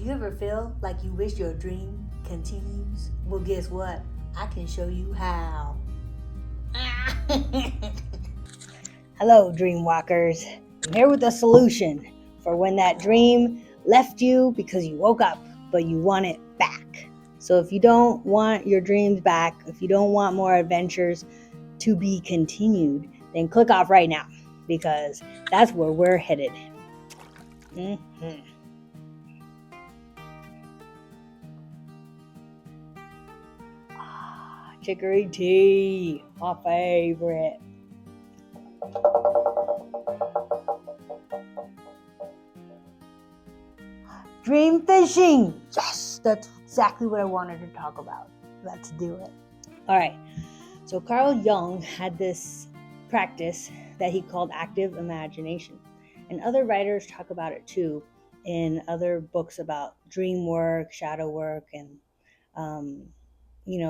Do you ever feel like you wish your dream continues? Well, guess what? I can show you how. Hello, Dreamwalkers. I'm here with a solution for when that dream left you because you woke up, but you want it back. So if you don't want your dreams back, if you don't want more adventures to be continued, then click off right now because that's where we're headed. Chicory tea, my favorite. Dream fishing. Yes, that's exactly what I wanted to talk about. Let's do it. All right. So Carl Jung had this practice that he called active imagination. And other writers talk about it too in other books about dream work, shadow work, and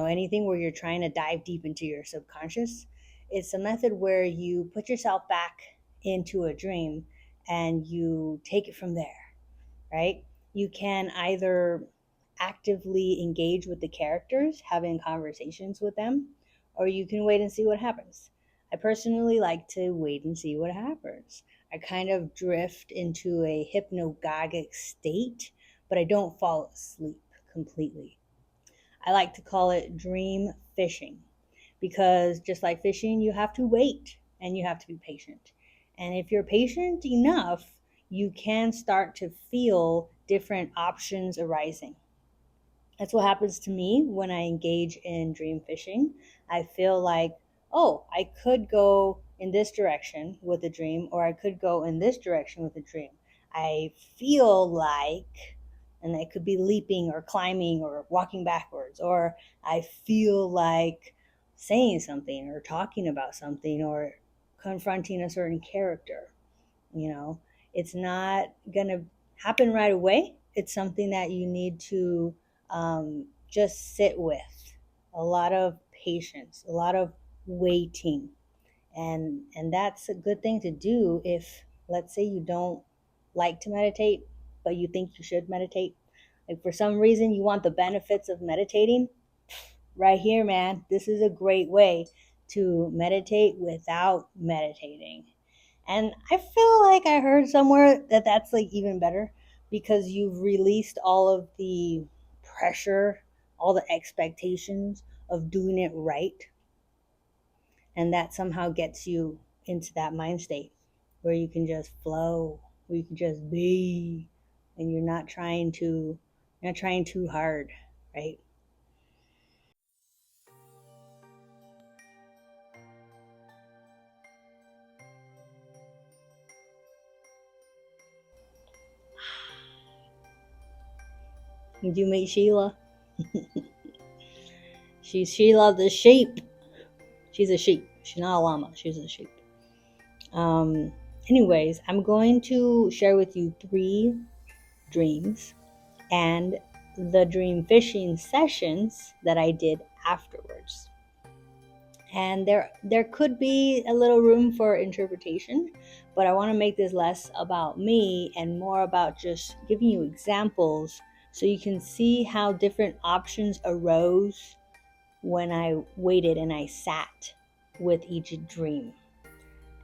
anything where you're trying to dive deep into your subconscious. It's a method where you put yourself back into a dream and you take it from there, right? You can either actively engage with the characters, having conversations with them, or you can wait and see what happens. I personally like to wait and see what happens. I kind of drift into a hypnagogic state, but I don't fall asleep completely. I like to call it dream fishing because just like fishing, you have to wait and you have to be patient. And if you're patient enough, you can start to feel different options arising. That's what happens to me when I engage in dream fishing. I feel like, oh, I could go in this direction with a dream, or I could go in this direction with a dream. I feel like, and it could be leaping or climbing or walking backwards, or I feel like saying something or talking about something or confronting a certain character. It's not going to happen right away. It's something that you need to just sit with. A lot of patience, a lot of waiting. And that's a good thing to do if, let's say, you don't like to meditate, but you think you should meditate. Like for some reason you want the benefits of meditating, right here, man. This is a great way to meditate without meditating. And I feel like I heard somewhere that that's like even better because you've released all of the pressure, all the expectations of doing it right. And that somehow gets you into that mind state where you can just flow, where you can just be, and you're not trying too hard, right? Did you meet Sheila? She's Sheila the sheep. She's a sheep. She's not a llama. She's a sheep. Um, Anyways, I'm going to share with you 3 dreams and the dream fishing sessions that I did afterwards. And there could be a little room for interpretation, but I want to make this less about me and more about just giving you examples so you can see how different options arose when I waited and I sat with each dream.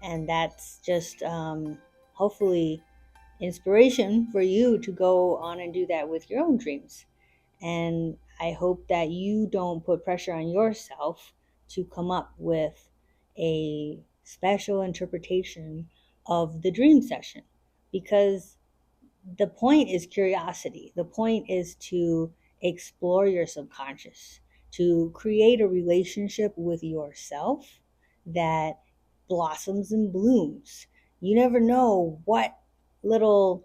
And that's just hopefully inspiration for you to go on and do that with your own dreams. And I hope that you don't put pressure on yourself to come up with a special interpretation of the dream session, because the point is curiosity. The point is to explore your subconscious, to create a relationship with yourself that blossoms and blooms. You never know what little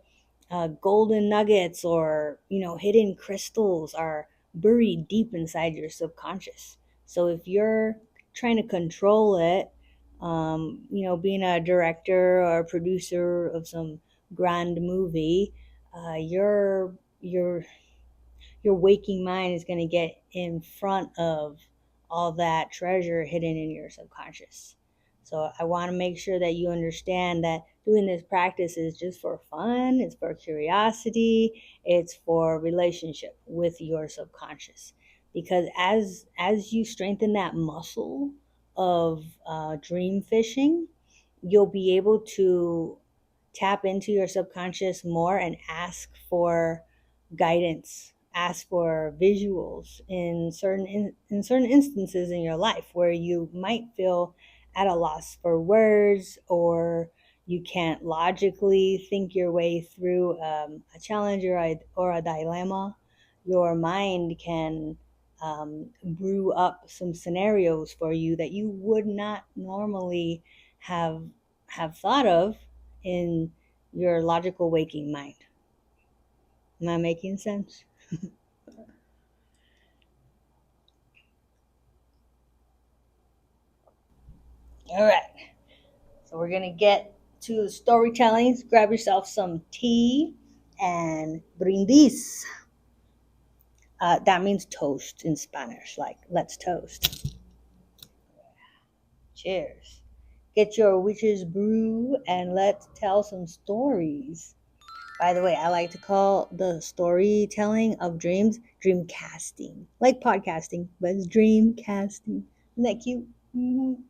golden nuggets or hidden crystals are buried deep inside your subconscious. So if you're trying to control it, being a director or a producer of some grand movie, your your waking mind is going to get in front of all that treasure hidden in your subconscious. So I want to make sure that you understand that doing this practice is just for fun, it's for curiosity, it's for relationship with your subconscious. Because as you strengthen that muscle of dream fishing, you'll be able to tap into your subconscious more and ask for guidance, ask for visuals in in certain instances in your life where you might feel at a loss for words, or you can't logically think your way through a challenge or a dilemma. Your mind can brew up some scenarios for you that you would not normally have thought of in your logical waking mind. Am I making sense? All right. So we're gonna get to storytelling. Grab yourself some tea and brindis. That means toast in Spanish, like let's toast. Cheers. Get your witch's brew and let's tell some stories. By the way, I like to call the storytelling of dreams dream casting, like podcasting, but it's dream casting. Isn't that cute? Mhm.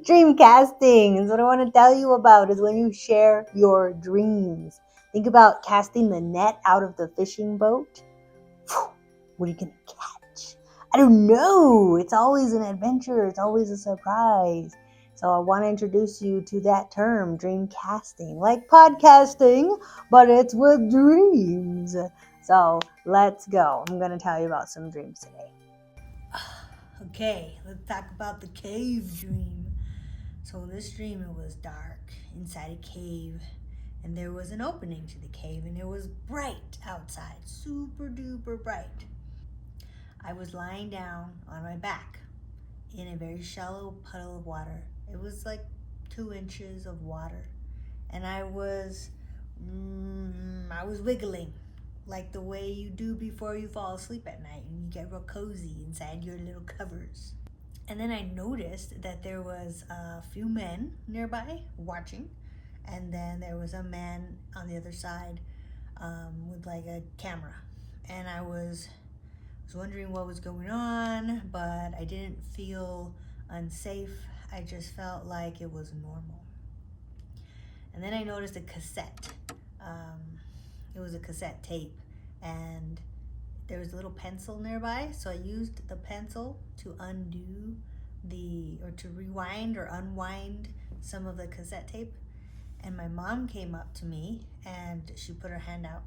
Dream casting is what I want to tell you about, is when you share your dreams. Think about casting the net out of the fishing boat. What are you going to catch? I don't know. It's always an adventure. It's always a surprise. So I want to introduce you to that term, dream casting, like podcasting, but it's with dreams. So let's go. I'm going to tell you about some dreams today. Okay, let's talk about the cave dream. So in this dream, it was dark inside a cave, and there was an opening to the cave, and it was bright outside, super duper bright. I was lying down on my back in a very shallow puddle of water. It was like 2 inches of water, and I was wiggling like the way you do before you fall asleep at night, and you get real cozy inside your little covers. And then I noticed that there was a few men nearby watching, and then there was a man on the other side with like a camera. And I was wondering what was going on, but I didn't feel unsafe. I just felt like it was normal. And then I noticed a cassette. It was a cassette tape, and there was a little pencil nearby, so I used the pencil to to rewind or unwind some of the cassette tape. And my mom came up to me and she put her hand out.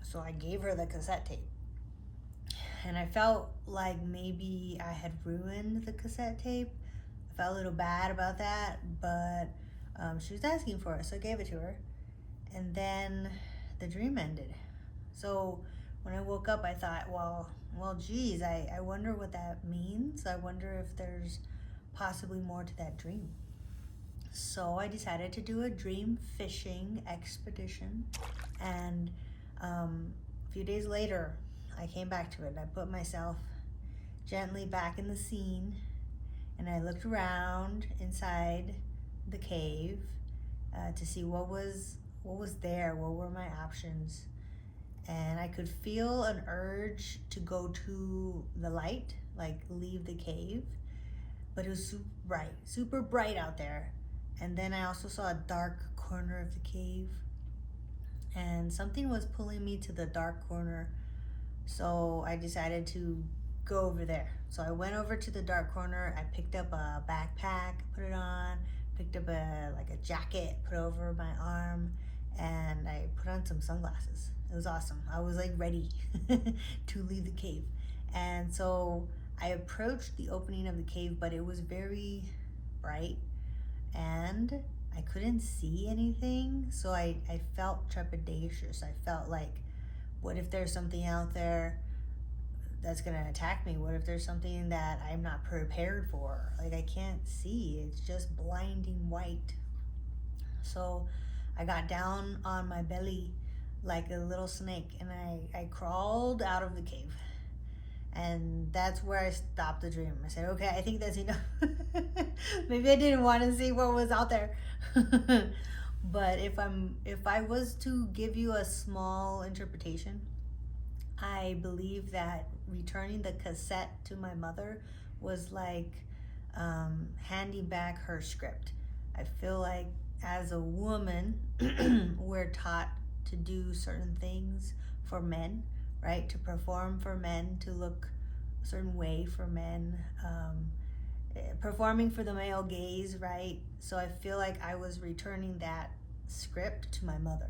So I gave her the cassette tape. And I felt like maybe I had ruined the cassette tape. I felt a little bad about that, but she was asking for it, so I gave it to her. And then the dream ended. So when I woke up, I thought, geez, I wonder what that means. I wonder if there's possibly more to that dream. So I decided to do a dream fishing expedition. And a few days later, I came back to it. I put myself gently back in the scene, and I looked around inside the cave to see what was there, what were my options. And I could feel an urge to go to the light, like leave the cave, but it was super bright out there. And then I also saw a dark corner of the cave, and something was pulling me to the dark corner. So I decided to go over there. So I went over to the dark corner. I picked up a backpack, put it on, picked up a jacket, put it over my arm, and I put on some sunglasses. It was awesome. I was like ready to leave the cave. And so I approached the opening of the cave, but it was very bright and I couldn't see anything. So I felt trepidatious. I felt like, what if there's something out there that's going to attack me? What if there's something that I'm not prepared for? Like, I can't see. It's just blinding white. So I got down on my belly like a little snake, and I crawled out of the cave. And that's where I stopped the dream. I said, okay, I think that's enough. Maybe I didn't want to see what was out there. But if I was to give you a small interpretation, I believe that returning the cassette to my mother was like handing back her script. I feel like as a woman, we're taught to do certain things for men, right? To perform for men, to look a certain way for men, performing for the male gaze, right? So I feel like I was returning that script to my mother.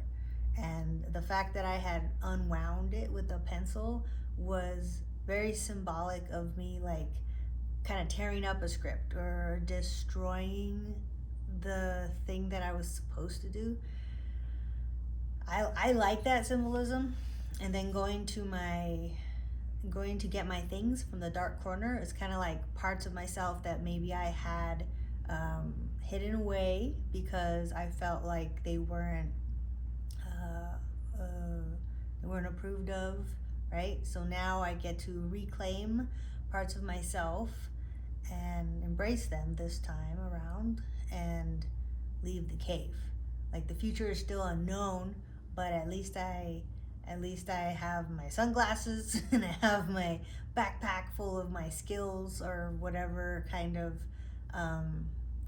And the fact that I had unwound it with a pencil was very symbolic of me, like kind of tearing up a script or destroying the thing that I was supposed to do. I like that symbolism. And then going to get my things from the dark corner is kind of like parts of myself that maybe I had hidden away because I felt like they weren't approved of, right? So now I get to reclaim parts of myself and embrace them this time around and leave the cave. Like the future is still unknown, but at least I have my sunglasses and I have my backpack full of my skills or whatever kind of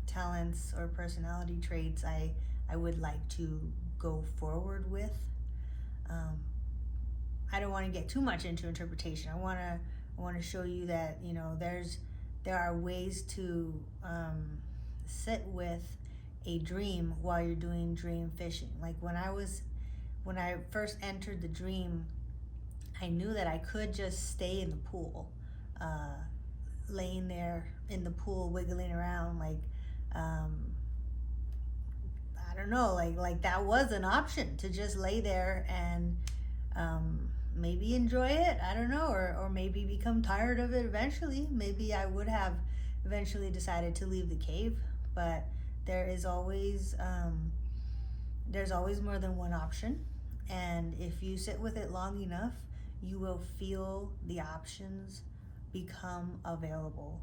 talents or personality traits I would like to go forward with. I don't want to get too much into interpretation. I want to show you that, you know, there are ways to sit with a dream while you're doing dream fishing. Like when I first entered the dream, I knew that I could just stay in the pool, laying there in the pool, wiggling around, like I don't know, like that was an option, to just lay there and maybe enjoy it. I don't know, or maybe become tired of it eventually. Maybe I would have eventually decided to leave the cave, but there's always more than one option. And if you sit with it long enough, you will feel the options become available.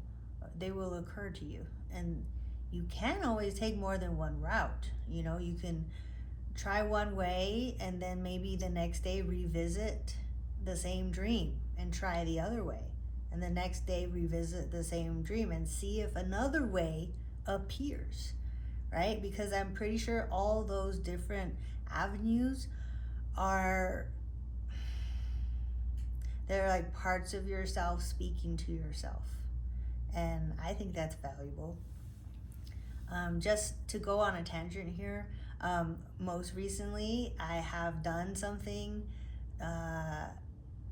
They will occur to you. And you can always take more than one route. You know, you can try one way and then maybe the next day revisit the same dream and try the other way. And the next day revisit the same dream and see if another way appears, right? Because I'm pretty sure all those different avenues they're like parts of yourself speaking to yourself. And I think that's valuable. Just to go on a tangent here, most recently I have done something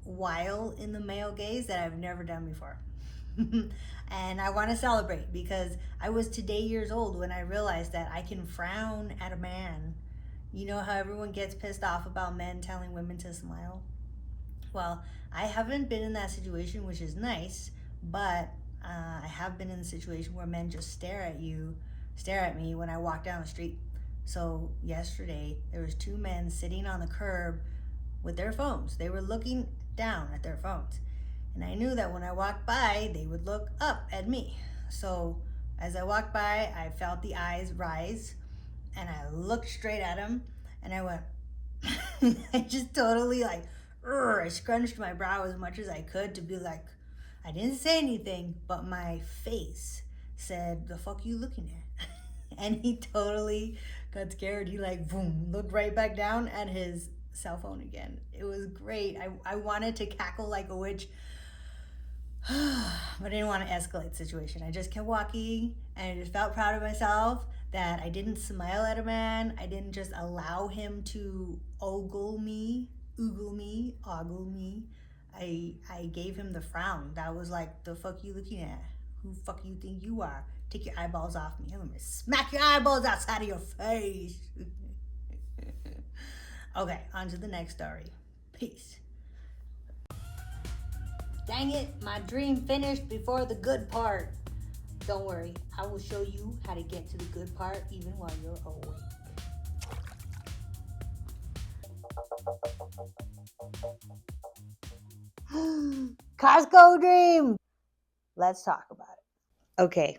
while in the male gaze that I've never done before. And I want to celebrate because I was today years old when I realized that I can frown at a man. You know how everyone gets pissed off about men telling women to smile? Well, I haven't been in that situation, which is nice, but I have been in a situation where men just stare at me when I walk down the street. So yesterday, there was two men sitting on the curb with their phones. They were looking down at their phones. And I knew that when I walked by, they would look up at me. So as I walked by, I felt the eyes rise, and I looked straight at him, and I went, I just totally like, I scrunched my brow as much as I could to be like, I didn't say anything, but my face said, the fuck you looking at? And he totally got scared. He like, boom, looked right back down at his cell phone again. It was great. I wanted to cackle like a witch, but I didn't want to escalate the situation. I just kept walking, and I just felt proud of myself that I didn't smile at a man. I didn't just allow him to ogle me. I gave him the frown. That was like, the fuck you looking at? Who fuck you think you are? Take your eyeballs off me. I'm gonna smack your eyeballs outside of your face. Okay, on to the next story. Peace. Dang it, my dream finished before the good part. Don't worry, I will show you how to get to the good part even while you're awake. Costco Dream. Let's talk about it. Okay,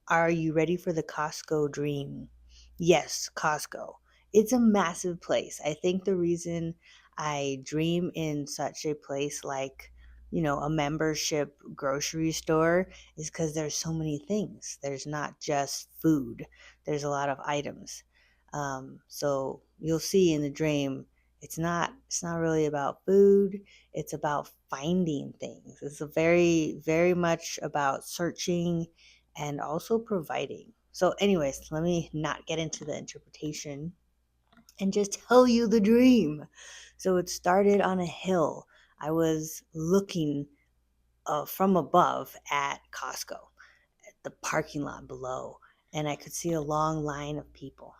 are you ready for the Costco Dream? Yes, Costco. It's a massive place. I think the reason I dream in such a place like, a membership grocery store is because there's so many things. There's not just food, there's a lot of items. So you'll see in the dream, it's not really about food, it's about finding things. It's a very, very much about searching and also providing. So, anyways, let me not get into the interpretation and just tell you the dream. So, it started on a hill. I was looking from above at Costco, at the parking lot below, and I could see a long line of people.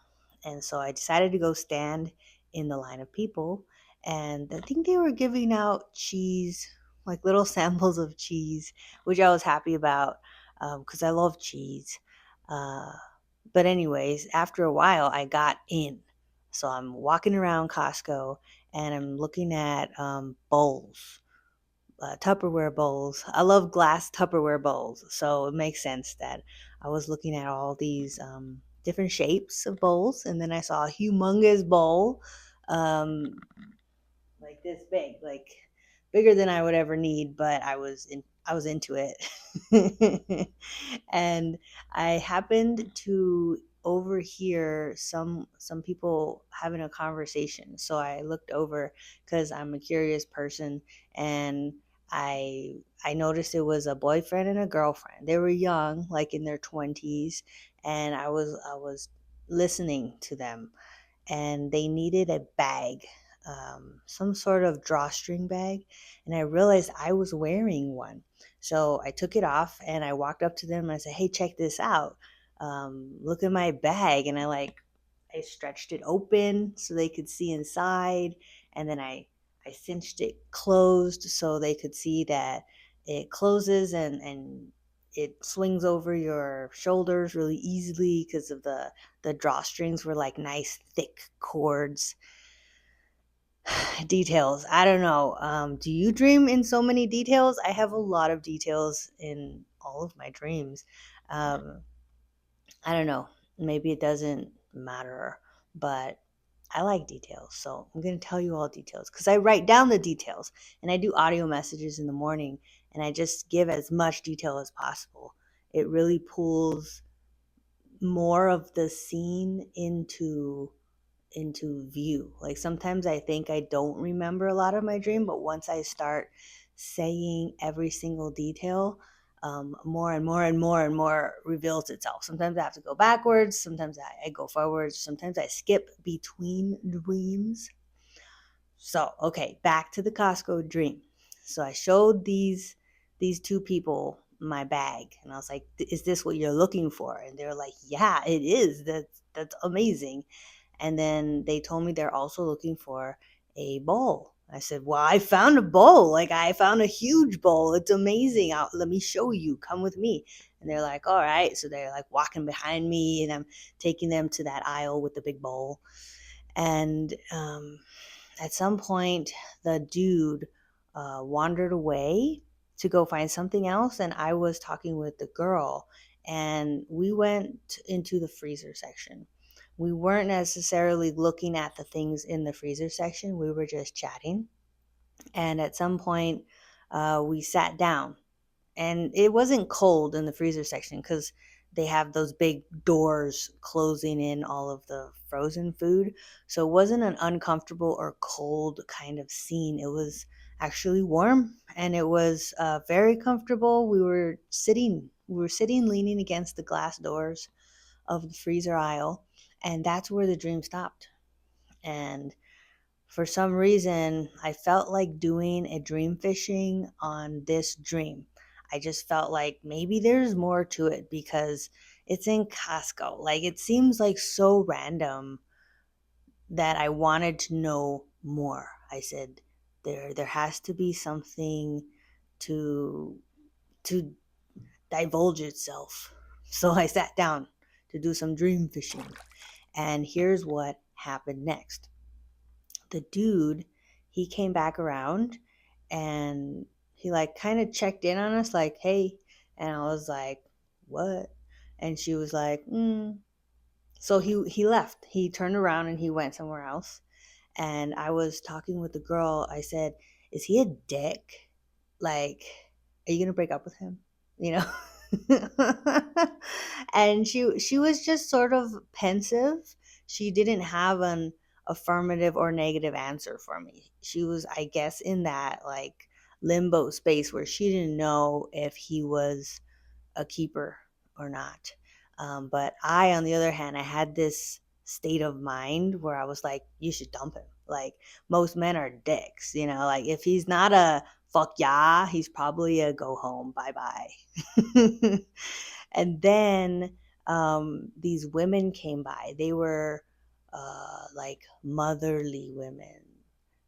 And so I decided to go stand in the line of people. And I think they were giving out cheese, like little samples of cheese, which I was happy about because I love cheese. Uh, but, anyways, after a while, I got in. So I'm walking around Costco and I'm looking at bowls, Tupperware bowls. I love glass Tupperware bowls, so it makes sense that I was looking at all these different shapes of bowls, and then I saw a humongous bowl, um, like this big, like bigger than I would ever need, but I was into it. And I happened to overhear some people having a conversation. So I looked over cuz I'm a curious person, and I noticed it was a boyfriend and a girlfriend. They were young, like in their 20s, and I was listening to them, and they needed a bag, some sort of drawstring bag. And I realized I was wearing one. So I took it off and I walked up to them and I said, "Hey, check this out. Look at my bag." And I stretched it open so they could see inside. And then I cinched it closed so they could see that it closes, and it swings over your shoulders really easily because of the drawstrings were like nice thick cords. Details, I don't know. Do you dream in so many details? I have a lot of details in all of my dreams. um, I don't know, maybe it doesn't matter, but I like details, so I'm going to tell you all details because I write down the details, and I do audio messages in the morning, and I just give as much detail as possible. It really pulls more of the scene into view. Like sometimes I think I don't remember a lot of my dream, but once I start saying every single detail, more and more and more and more reveals itself. Sometimes I have to go backwards, sometimes I go forwards, sometimes I skip between dreams. So, okay, back to the Costco dream. So I showed these two people my bag, and I was like, "Is this what you're looking for?" And they're like, "Yeah, it is. That's amazing." And then they told me they're also looking for a bowl. I said, "Well, I found a bowl. Like, I found a huge bowl. It's amazing. Let me show you. Come with me." And they're like, "All right." So they're like walking behind me, and I'm taking them to that aisle with the big bowl. And at some point, the dude wandered away to go find something else. And I was talking with the girl, and we went into the freezer section. We weren't necessarily looking at the things in the freezer section, we were just chatting. And at some point, we sat down, and it wasn't cold in the freezer section because they have those big doors closing in all of the frozen food. So it wasn't an uncomfortable or cold kind of scene. It was actually warm, and it was very comfortable. We were sitting leaning against the glass doors of the freezer aisle, and that's where the dream stopped. And for some reason, I felt like doing a dream fishing on this dream. I just felt like maybe there's more to it because it's in Costco. Like, it seems like so random that I wanted to know more. I said there has to be something to to divulge itself. So I sat down to do some dream fishing. And here's what happened next. the dude, he came back around and he like kind of checked in on us like, hey. And I was like, what? And she was like, So he left. He turned around and he went somewhere else. And I was talking with the girl. I said, is he a dick? Like, are you gonna break up with him? You know? And she was just sort of pensive. She didn't have an affirmative or negative answer for me. She was, I guess, in that like limbo space where she didn't know if he was a keeper or not. But I, on the other hand, I had this state of mind where I was like, you should dump him. Like, most men are dicks, you know, like if he's not a fuck yeah, he's probably a go home, bye bye. And then these women came by. They were like motherly women.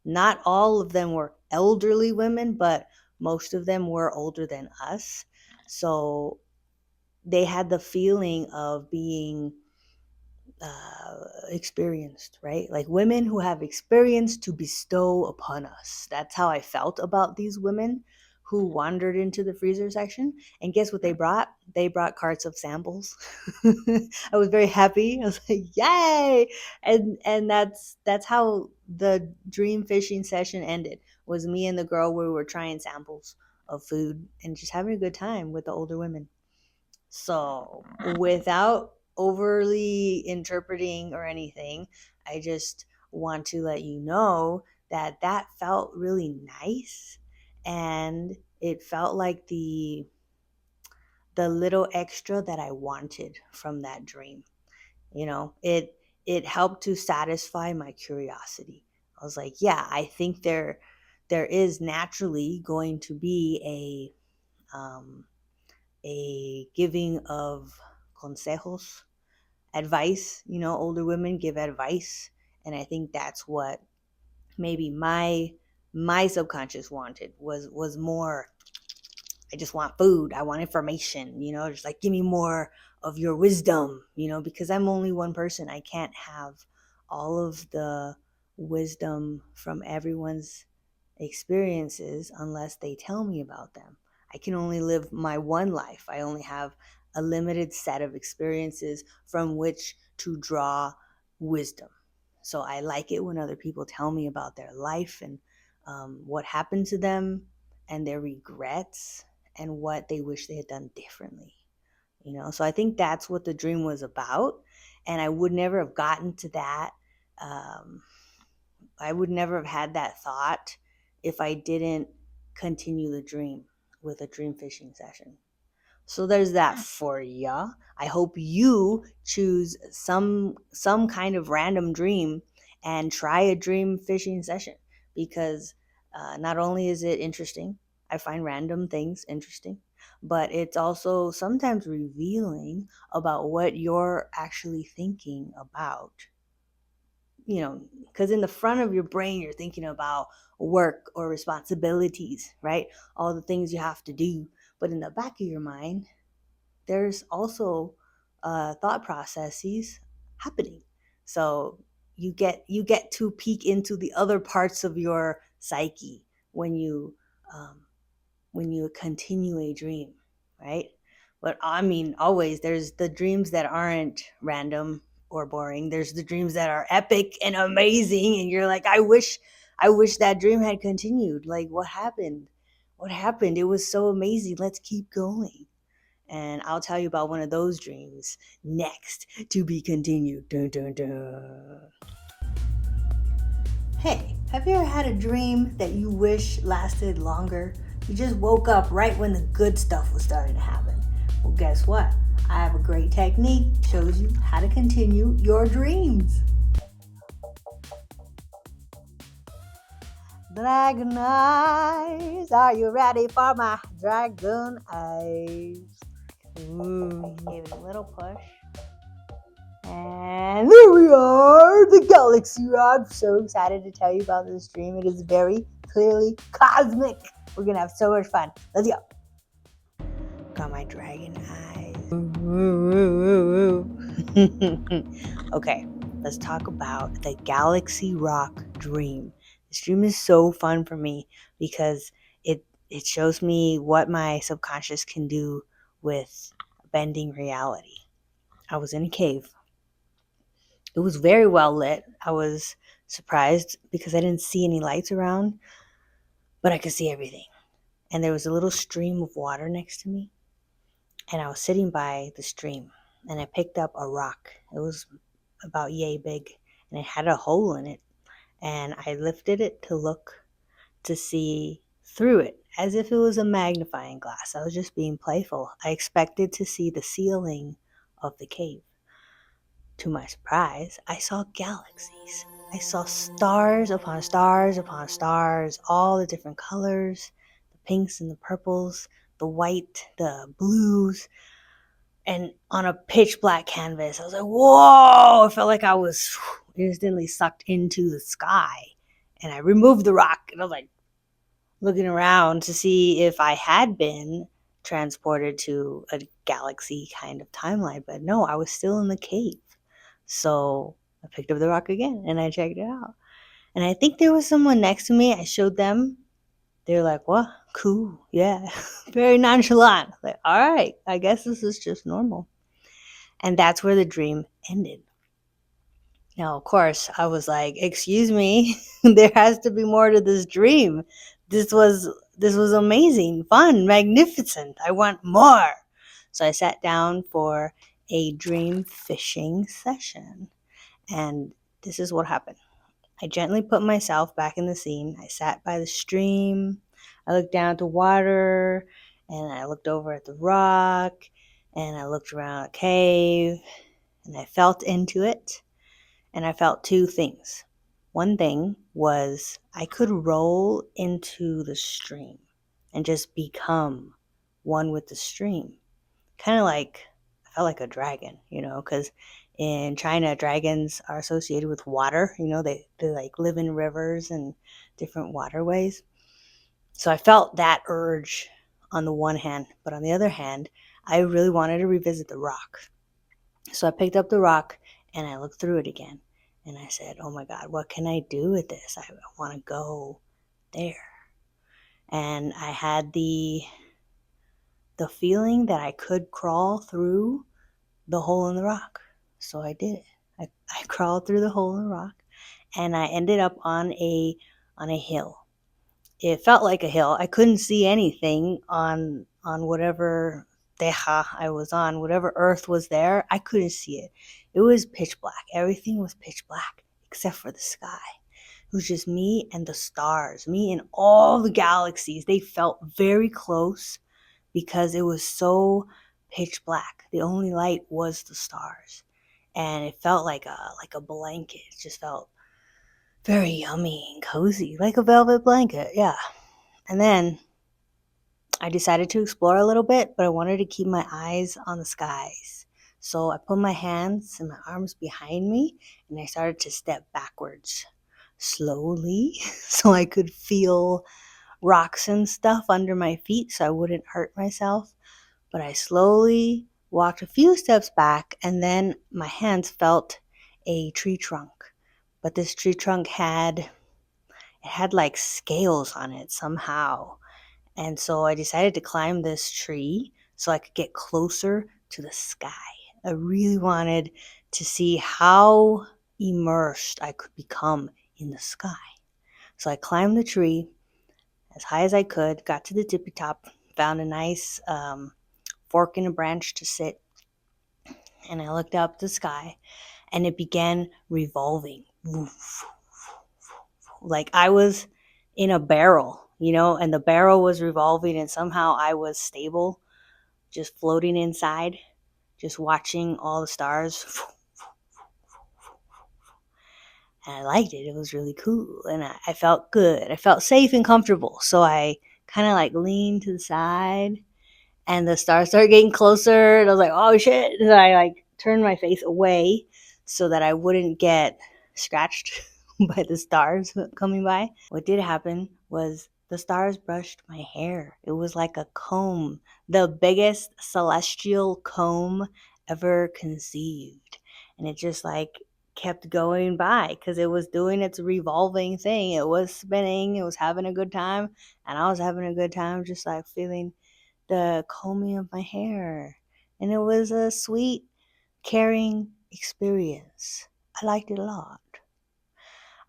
Not all of them were elderly women, but most of them were older than us. So they had the feeling of being experienced, right? Like women who have experience to bestow upon us. That's how I felt about these women who wandered into the freezer section. And guess what they brought? They brought carts of samples. I was very happy. I was like, yay! And that's how the dream fishing session ended. Was me and the girl where we were trying samples of food and just having a good time with the older women. So, without overly interpreting or anything, I just want to let you know that that felt really nice, and it felt like the little extra that I wanted from that dream. You know, it helped to satisfy my curiosity. I was like, yeah, I think there is naturally going to be a giving of consejos, advice. You know, older women give advice, and I think that's what maybe my subconscious wanted was more. I just want food. I want information, you know, just like give me more of your wisdom, you know, because I'm only one person. I can't have all of the wisdom from everyone's experiences unless they tell me about them. I can only live my one life. I only have a limited set of experiences from which to draw wisdom. So I like it when other people tell me about their life and what happened to them and their regrets and what they wish they had done differently. You know, so I think that's what the dream was about. And I would never have gotten to that. Um, I would never have had that thought if I didn't continue the dream with a dream fishing session. So there's that for ya. I hope you choose some kind of random dream and try a dream fishing session because not only is it interesting, I find random things interesting, but it's also sometimes revealing about what you're actually thinking about. You know, because in the front of your brain, you're thinking about work or responsibilities, right? All the things you have to do. But in the back of your mind, there's also thought processes happening. So you get to peek into the other parts of your psyche when you um, when you continue a dream, right? But I mean, always there's the dreams that aren't random or boring. There's the dreams that are epic and amazing, and you're like, I wish that dream had continued. Like, what happened? What happened? It was so amazing. Let's keep going. And I'll tell you about one of those dreams next to be continued. Dun, dun, dun. Hey, have you ever had a dream that you wish lasted longer? You just woke up right when the good stuff was starting to happen. Well, guess what? I have a great technique that shows you how to continue your dreams. Dragon eyes, are you ready for my dragon eyes? Ooh, gave it a little push. And there we are, the galaxy. I'm so excited to tell you about this dream. It is very clearly cosmic. We're gonna have so much fun. Let's go. Got my dragon eyes. Okay, let's talk about the Galaxy Rock Dream. This dream is so fun for me because it shows me what my subconscious can do with bending reality. I was in a cave. It was very well lit. I was surprised because I didn't see any lights around, but I could see everything. And there was a little stream of water next to me, and I was sitting by the stream, and I picked up a rock. It was about yay big, and it had a hole in it, and I lifted it to look to see through it as if it was a magnifying glass. I was just being playful. I expected to see the ceiling of the cave. To my surprise, I saw galaxies. I saw stars upon stars upon stars, all the different colors, the pinks and the purples, the white, the blues, and on a pitch black canvas. I was like, whoa! I felt like I was instantly sucked into the sky. And I removed the rock, and I was like looking around to see if I had been transported to a galaxy kind of timeline. But no, I was still in the cave. So I picked up the rock again and I checked it out. And I think there was someone next to me. I showed them. They're like, what? Cool. Yeah. Very nonchalant. Like, all right. I guess this is just normal. And that's where the dream ended. Now, of course, I was like, excuse me, there has to be more to this dream. This was this was amazing, fun, magnificent. I want more. So I sat down for a dream fishing session. And this is what happened. I gently put myself back in the scene. I sat by the stream. I looked down at the water, and I looked over at the rock, and I looked around the cave, and I felt into it, and I felt two things. One thing was I could roll into the stream and just become one with the stream. Kind of like, I felt like a dragon, because in China, dragons are associated with water. They like live in rivers and different waterways. So I felt that urge on the one hand, but on the other hand, I really wanted to revisit the rock. So I picked up the rock and I looked through it again. And I said, oh my God, what can I do with this? I want to go there. And I had the feeling that I could crawl through the hole in the rock. So I did it. I crawled through the hole in the rock and I ended up on a hill. It felt like a hill. I couldn't see anything on whatever teja I was on, whatever earth was there. I couldn't see it. It was pitch black. Everything was pitch black except for the sky. It was just me and the stars, me and all the galaxies. They felt very close because it was so pitch black. The only light was the stars. And it felt like a blanket. It just felt very yummy and cozy, like a velvet blanket. Yeah. And then I decided to explore a little bit, but I wanted to keep my eyes on the skies. So I put my hands and my arms behind me and I started to step backwards slowly so I could feel rocks and stuff under my feet so I wouldn't hurt myself. But I slowly walked a few steps back and then my hands felt a tree trunk. But this tree trunk had like scales on it somehow. And so I decided to climb this tree so I could get closer to the sky. I really wanted to see how immersed I could become in the sky. So I climbed the tree as high as I could, got to the tippy top, found a nice fork in a branch to sit, and I looked up the sky and it began revolving. Like I was in a barrel, and the barrel was revolving and somehow I was stable, just floating inside, just watching all the stars. And I liked it. It was really cool. And I felt good. I felt safe and comfortable. So I kind of like leaned to the side and the stars started getting closer. And I was like, oh shit. And I like turned my face away so that I wouldn't get scratched by the stars coming by. What did happen was the stars brushed my hair. It was like a comb, the biggest celestial comb ever conceived. And it just like kept going by because it was doing its revolving thing. It was spinning, it was having a good time, and I was having a good time just like feeling the combing of my hair. And it was a sweet, caring experience. I liked it a lot.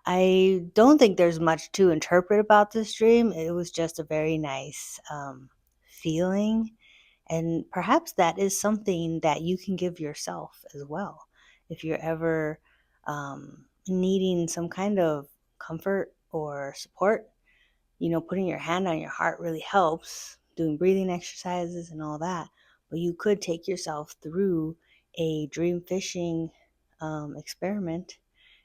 I don't think there's much to interpret about this dream. It was just a very nice feeling. And perhaps that is something that you can give yourself as well. If you're ever needing some kind of comfort or support, putting your hand on your heart really helps, doing breathing exercises and all that. But you could take yourself through a dream fishing experiment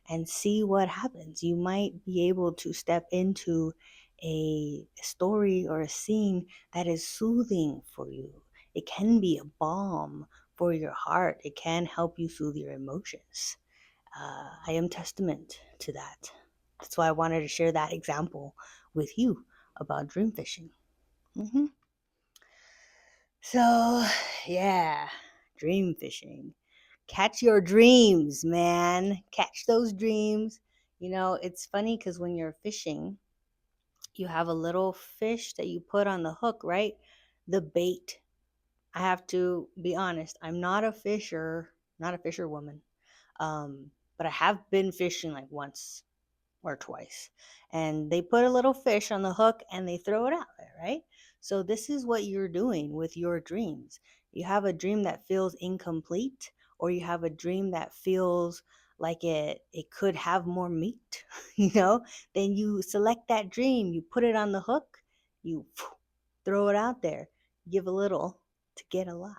and see what happens. You might be able to step into a story or a scene that is soothing for you. It can be a balm for your heart, it can help you soothe your emotions. I am testament to that. That's why I wanted to share that example with you about dream fishing. hmm So, yeah, dream fishing. Catch your dreams, man. Catch those dreams. It's funny because when you're fishing, you have a little fish that you put on the hook, right? The bait. I have to be honest, I'm not a fisher, not a fisherwoman. But I have been fishing like once or twice. And they put a little fish on the hook and they throw it out there, right? So this is what you're doing with your dreams. You have a dream that feels incomplete, or you have a dream that feels like it could have more meat, then you select that dream, you put it on the hook, you throw it out there, give a little to get a lot,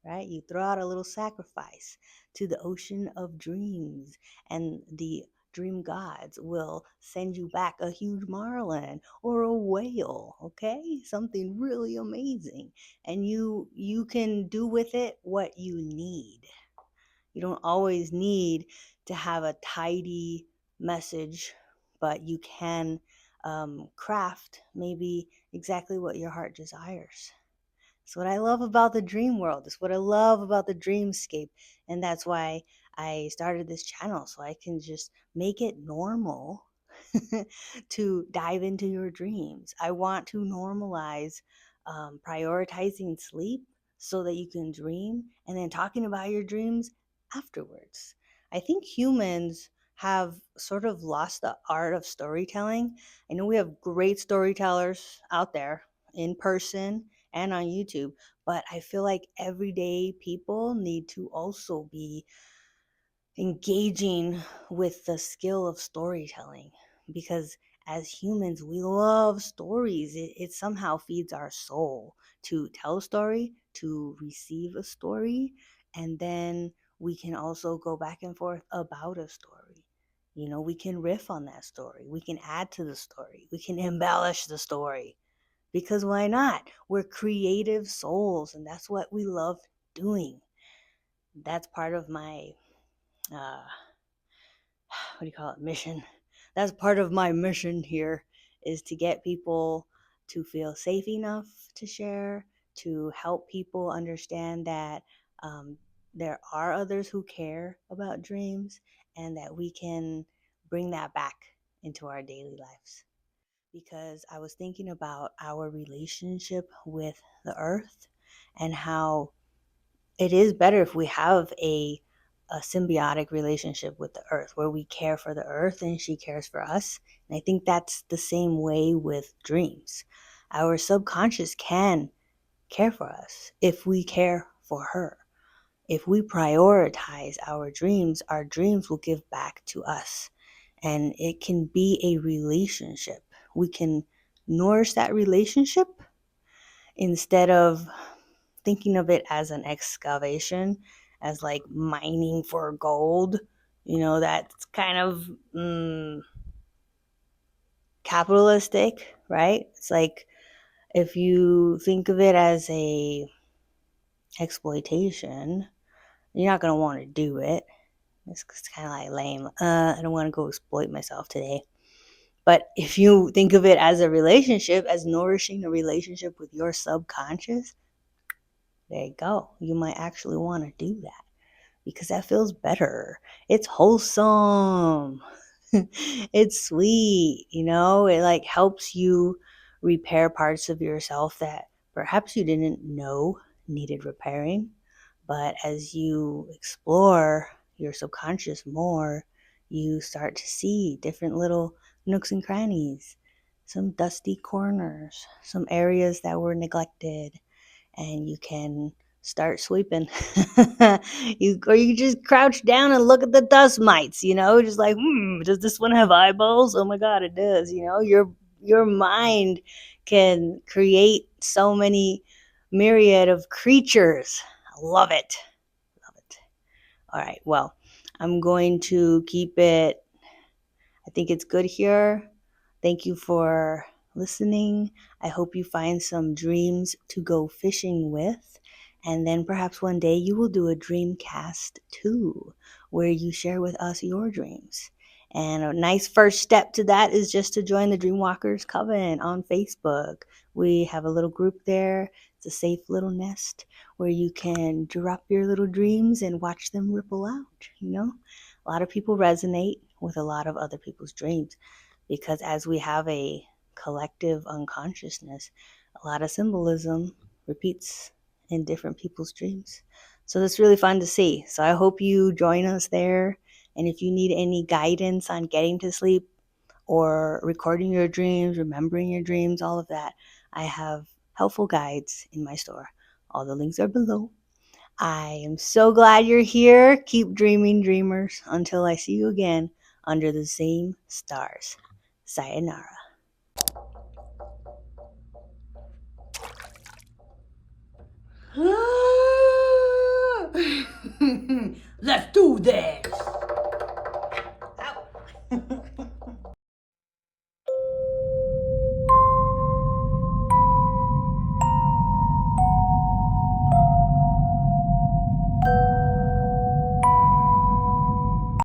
right? You throw out a little sacrifice to the ocean of dreams, and the dream gods will send you back a huge marlin or a whale, okay? Something really amazing. And you can do with it what you need. You don't always need to have a tidy message, but you can craft maybe exactly what your heart desires. It's what I love about the dream world. It's what I love about the dreamscape. And that's why I started this channel, so I can just make it normal to dive into your dreams. I want to normalize prioritizing sleep so that you can dream and then talking about your dreams afterwards. I think humans have sort of lost the art of storytelling. I know we have great storytellers out there in person and on YouTube. But I feel like everyday people need to also be engaging with the skill of storytelling, because as humans, we love stories. It somehow feeds our soul to tell a story, to receive a story, and then we can also go back and forth about a story. We can riff on that story, we can add to the story, we can embellish the story, because why not? We're creative souls, and that's what we love doing. That's part of my what do you call it, mission. That's part of my mission here, is to get people to feel safe enough to share, to help people understand that um, there are others who care about dreams, and that we can bring that back into our daily lives. Because I was thinking about our relationship with the earth, and how it is better if we have a symbiotic relationship with the earth, where we care for the earth and she cares for us. And I think that's the same way with dreams. Our subconscious can care for us if we care for her. If we prioritize our dreams will give back to us. And it can be a relationship. We can nourish that relationship instead of thinking of it as an excavation, as like mining for gold. That's kind of capitalistic, right? It's like, if you think of it as a exploitation, you're not going to want to do it. It's kind of like lame. I don't want to go exploit myself today. But if you think of it as a relationship, as nourishing a relationship with your subconscious, there you go. You might actually want to do that. because that feels better. It's wholesome. It's sweet, it like helps you repair parts of yourself that perhaps you didn't know needed repairing. But as you explore your subconscious more, you start to see different little nooks and crannies, some dusty corners, some areas that were neglected, and you can start sweeping. You just crouch down and look at the dust mites, just like, does this one have eyeballs? Oh my god, it does. Your mind can create so many myriad of creatures. I love it. Love it. All right, well, I'm going to keep it. I think it's good here. Thank you for listening. I hope you find some dreams to go fishing with. And then perhaps one day you will do a dreamcast too, where you share with us your dreams. And a nice first step to that is just to join the Dreamwalkers Coven on Facebook. We have a little group there. It's a safe little nest where you can drop your little dreams and watch them ripple out. A lot of people resonate with a lot of other people's dreams because as we have a collective unconsciousness, a lot of symbolism repeats in different people's dreams. So that's really fun to see. So I hope you join us there. And if you need any guidance on getting to sleep or recording your dreams, remembering your dreams, all of that, I have helpful guides in my store. All the links are below. I am so glad you're here. Keep dreaming, dreamers, until I see you again under the same stars. Sayonara. Let's do this.